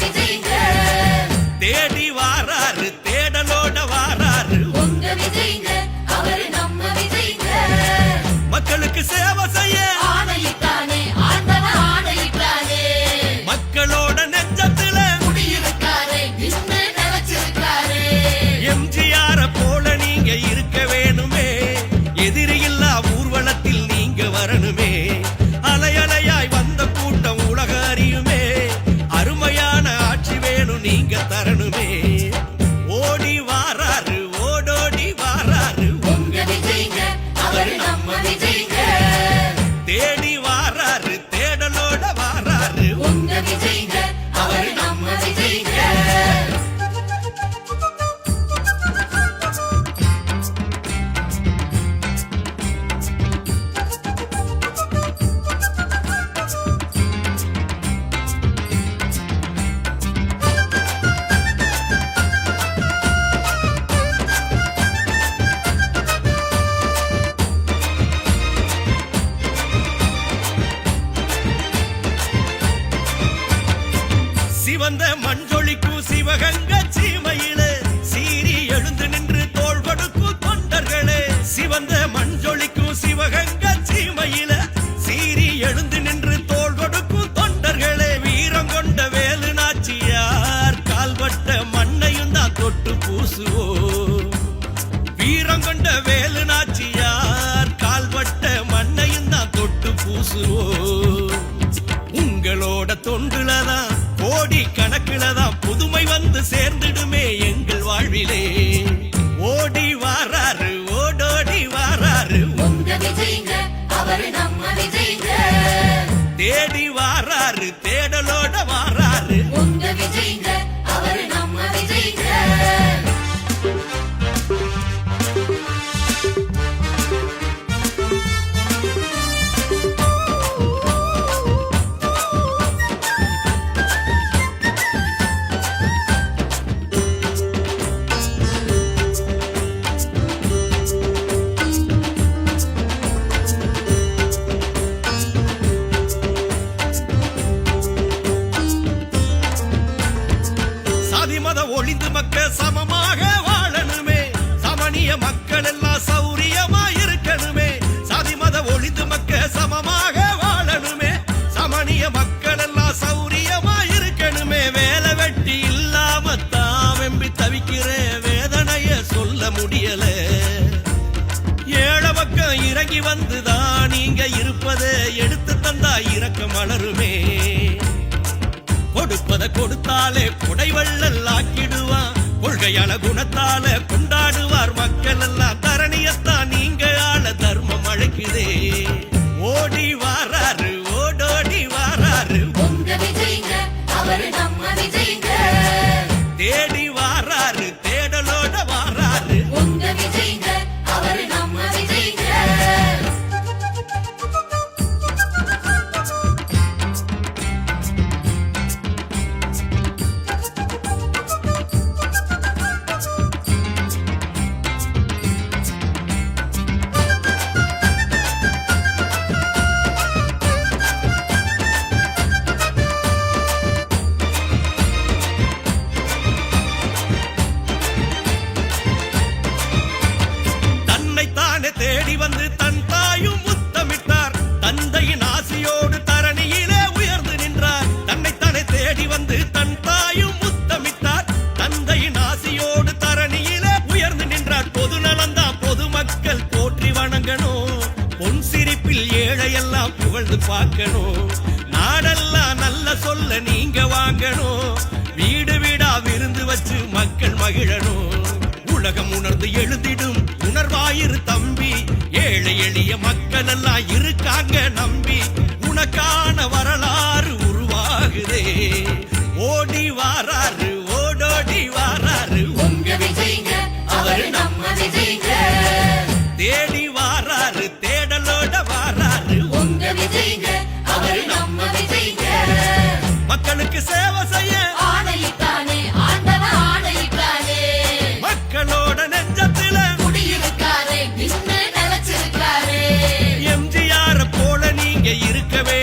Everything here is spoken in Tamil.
விஜய்ங்க. தேடி வாராரு தேடலோட வாராரு உங்க விஜய்ங்க, அவரு நம்ம விஜய்ங்க. மக்களுக்கு சேவை செய்ய ஆணையிட்டானே ஆண்டவன் ஆணையிட்டானே, மக்களோட நெஞ்சத்துல குடியிருக்காரே நின்னு நினைச்சிருக்காரே. எம்ஜிஆர போல நீங்க இருக்க வேணுமே, எதிரி இல்லா ஊர்வலத்தில் நீங்க வரணுமே. அலையலையாய் வந்த கூட்டம் உலக அறியுமே, அருமையான ஆட்சி வேணும் நீங்க தரணுமே. ஓடி வாராரு ஓடோடி வாராரு உங்க விஜய்ங்க, அவரு நம்ம விஜய்ங்க. தேடி வாராரு தேடலோட வாராரு உங்க விஜய்ங்க, அவரு நம்ம விஜய்ங்க. சிவந்த மஞ்சொலிக்கும் சிவகங்க சீமையிலே சீறி எழுந்து நின்று தோள் கொடுக்கும் தொண்டர்களே. சிவந்த மஞ்சொலிக்கும் சிவகங்க சீமையிலே சீறி எழுந்து நின்று தோள் கொடுக்கும் தொண்டர்களே. வீரம் கொண்ட வேலு நாச்சியார் கால்பட்ட மண்ணையும் தான் தொட்டு பூசுவோம். வீரம் கொண்ட வேலு நாச்சியார் கால்பட்ட மண்ணையும் தான் தொட்டு பூசுவோம். உங்களோட தொண்டுலதான் கோடி கணக்குலதான் புதுமை வந்து சேர்ந்துடுமே எங்கள் வாழ்விலே. ஓடி வாராரு ஓடோடி வாராரு உங்க விஜய்ங்க, அவரு நம்ம விஜய்ங்க. தேடி வாராரு தேடலோட வாராரு உங்க விஜய்ங்க, அவரு நம்ம விஜய்ங்க. சாதி மத ஒளிந்து மக்க சமமாக வாழணுமே, சமணிய மக்கள் எல்லாம் சௌரியமா இருக்கணுமே. சாதி மத ஒளிந்து மக்க சமமாக வாழணுமே, சமணிய மக்கள் எல்லாம் சௌரியமா இருக்கணுமே. வேலை வெட்டி இல்லாம தான் வெம்பி தவிக்கிற வேதனைய சொல்ல முடியல. ஏழ பக்கம் இறங்கி வந்துதான் நீங்க இருப்பதை எடுத்து தந்தா இறக்க மலருமே. கொடுப்பத கொடுத்தாலே புடைவள்ளல் ஆக்கிடுவான், கொள்கையான குணத்தால கொண்டாடுவார் மக்கள் எல்லாம். தரணியத்தான் நீங்க ஆள தர்மம் அழைக்குதே. ஓடி வாராரு ஓடோடி வாராரு உங்க விஜய்ங்க, அவரு நம்ம விஜய்ங்க. தேடி வாராரு தேடலோட வாராரு உங்க விஜய்ங்க, அவரு நம்ம விஜய்ங்க. தன்னைத்தானே தேடி வந்து தன் தாயும் முத்தமிட்டார், தந்தையின் ஆசையோடு தரணியிலே உயர்ந்து நின்றார். தன்னைத்தானே தேடி வந்து தன் தாயும் முத்தமிட்டார், தந்தையின் ஆசையோடு தரணியிலே உயர்ந்து நின்றார். பொது நலந்தான் பொதுமக்கள் போற்றி வணங்கணும், பொன் சிரிப்பில் ஏழையெல்லாம் புகழ்ந்து பார்க்கணும். நாடெல்லாம் நல்ல சொல்ல நீங்க வாங்கணும், வீடு வீடா விருந்து வச்சு மக்கள் மகிழணும். உலகம் உணர்ந்து எழுதிடும் உணர்வாயிரு தம்பி, ஏழை எளிய மக்கள் எல்லாம் இருக்காங்க நம்பி. உனக்கான வரலாறு உருவாகுதே. ஓடி வாராரு ஓடோடி வாராரு உங்க விஜய்ங்க, அவரு நம்ம விஜய்ங்க. தேடி வாராரு தேடலோட வாராரு உங்க விஜய்ங்க, அவரு நம்ம விஜய்ங்க. மக்களுக்கு சேவை செய்ய ஆணையிட்டானே ஆண்டவன் ஆணையிட்டானே, மக்களோட நெஞ்சத்துல குடியிருக்காரே நின்னு நினைச்சிருக்காரே. எம்ஜிஆர போல நீங்க இருக்கவே